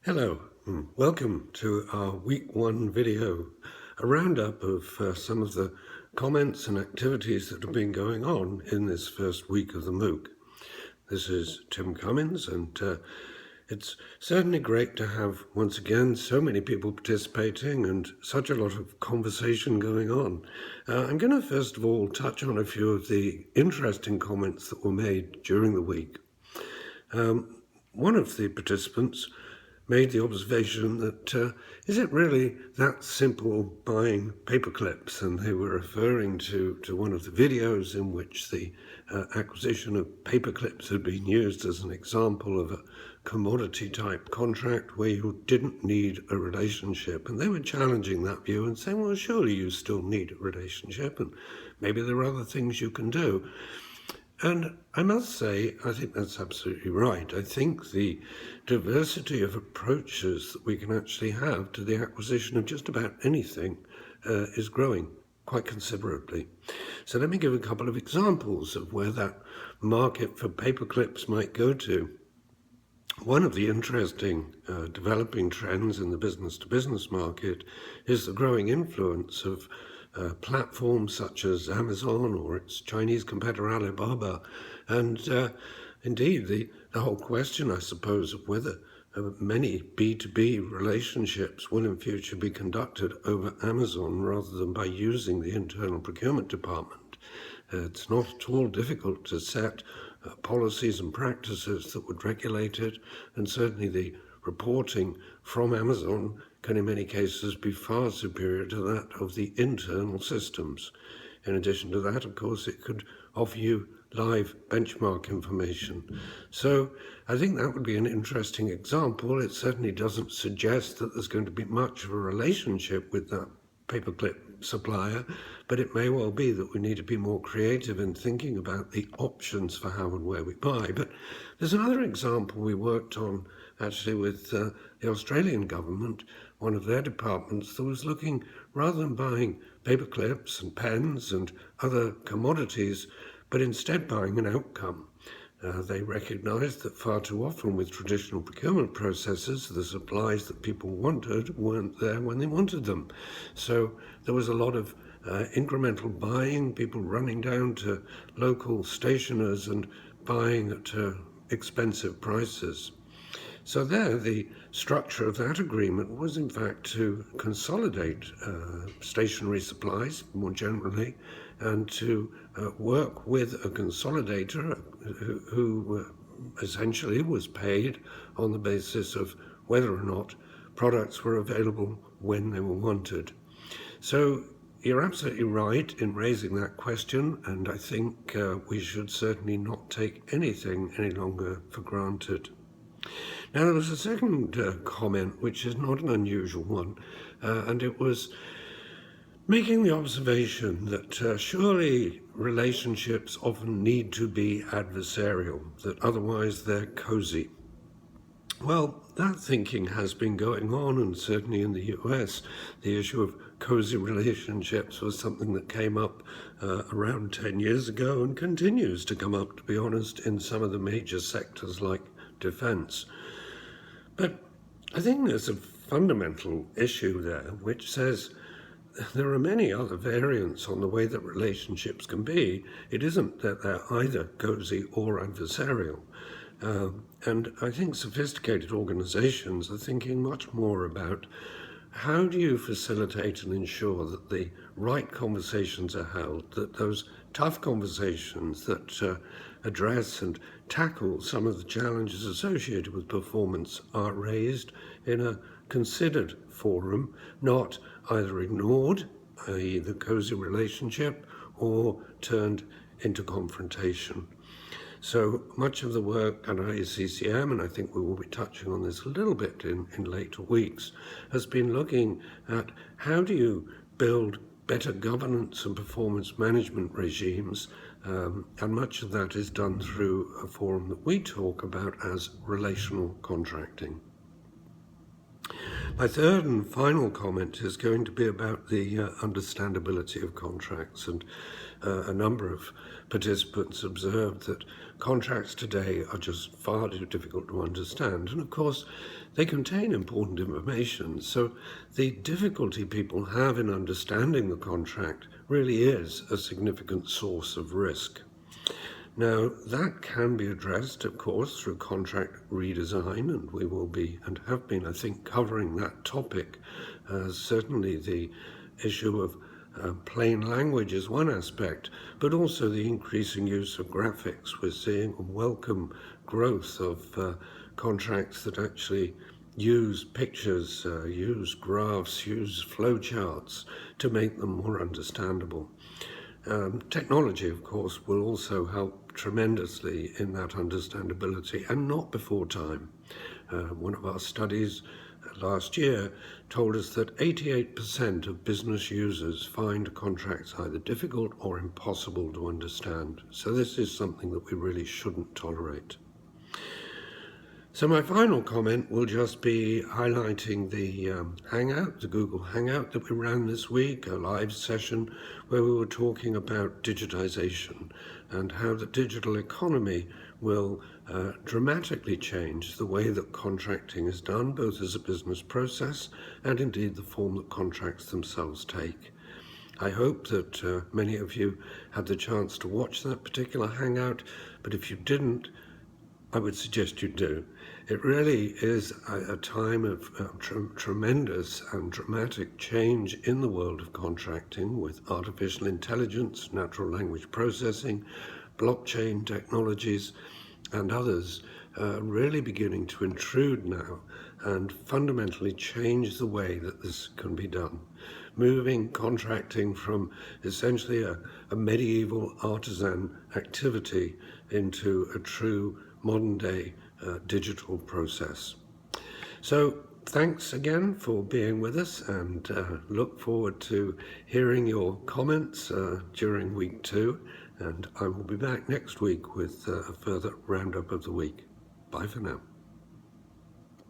Hello, and welcome to our week one video, a roundup of some of the comments and activities that have been going on in this first week of the MOOC. This is Tim Cummins, and it's certainly great to have once again so many people participating and such a lot of conversation going on. I'm going to first of all touch on a few of the interesting comments that were made during the week. One of the participants made the observation that is it really that simple buying paper clips? And they were referring to one of the videos in which the acquisition of paper clips had been used as an example of a commodity type contract where you didn't need a relationship. And they were challenging that view and saying, well, surely you still need a relationship and maybe there are other things you can do. And I must say, I think that's absolutely right. I think the diversity of approaches that we can actually have to the acquisition of just about anything is growing quite considerably. So let me give a couple of examples of where that market for paper clips might go to. One of the interesting developing trends in the business-to-business market is the growing influence of platforms such as Amazon or its Chinese competitor Alibaba, and indeed the whole question, I suppose, of whether many B2B relationships will in future be conducted over Amazon rather than by using the internal procurement department. It's not at all difficult to set policies and practices that would regulate it, and certainly the reporting from Amazon can in many cases be far superior to that of the internal systems. In addition to that, of course, it could offer you live benchmark information. So I think that would be an interesting example. It certainly doesn't suggest that there's going to be much of a relationship with that paperclip supplier, but it may well be that we need to be more creative in thinking about the options for how and where we buy. But there's another example we worked on actually with the Australian government, one of their departments that was looking, rather than buying paper clips and pens and other commodities, but instead buying an outcome. They recognized that far too often with traditional procurement processes, the supplies that people wanted weren't there when they wanted them. So there was a lot of incremental buying, people running down to local stationers and buying at expensive prices. So there, the structure of that agreement was in fact to consolidate stationery supplies more generally and to work with a consolidator who essentially was paid on the basis of whether or not products were available when they were wanted. So you're absolutely right in raising that question, and I think we should certainly not take anything any longer for granted. Now, there was a second comment, which is not an unusual one, and it was making the observation that surely relationships often need to be adversarial, that otherwise they're cozy. Well, that thinking has been going on, and certainly in the US, the issue of cozy relationships was something that came up around 10 years ago and continues to come up, to be honest, in some of the major sectors like defense. But I think there's a fundamental issue there, which says there are many other variants on the way that relationships can be. It isn't that they're either cozy or adversarial. And I think sophisticated organizations are thinking much more about how do you facilitate and ensure that the right conversations are held, that those tough conversations that address and tackle some of the challenges associated with performance are raised in a considered forum, not either ignored, i.e. the cozy relationship, or turned into confrontation. So much of the work at IACCM, and I think we will be touching on this a little bit in later weeks, has been looking at how do you build better governance and performance management regimes, and much of that is done through a forum that we talk about as relational contracting. My third and final comment is going to be about the understandability of contracts, and a number of participants observed that contracts today are just far too difficult to understand. And of course, they contain important information. So the difficulty people have in understanding the contract really is a significant source of risk. Now, that can be addressed, of course, through contract redesign, and we will be, and have been, I think, covering that topic. Certainly the issue of plain language is one aspect, but also the increasing use of graphics. We're seeing a welcome growth of contracts that actually use pictures, use graphs, use flowcharts to make them more understandable. Technology, of course, will also help tremendously in that understandability, and not before time. One of our studies last year told us that 88% of business users find contracts either difficult or impossible to understand. So this is something that we really shouldn't tolerate. So my final comment will just be highlighting the Hangout, the Google Hangout that we ran this week, a live session where we were talking about digitization and how the digital economy will dramatically change the way that contracting is done, both as a business process and indeed the form that contracts themselves take. I hope that many of you had the chance to watch that particular Hangout, but if you didn't, I would suggest you do. It really is a time of tremendous and dramatic change in the world of contracting, with artificial intelligence, natural language processing, blockchain technologies, and others really beginning to intrude now and fundamentally change the way that this can be done. Moving contracting from essentially a medieval artisan activity into a true modern-day digital process. So thanks again for being with us, and look forward to hearing your comments during week 2, and I will be back next week with a further roundup of the week. Bye for now.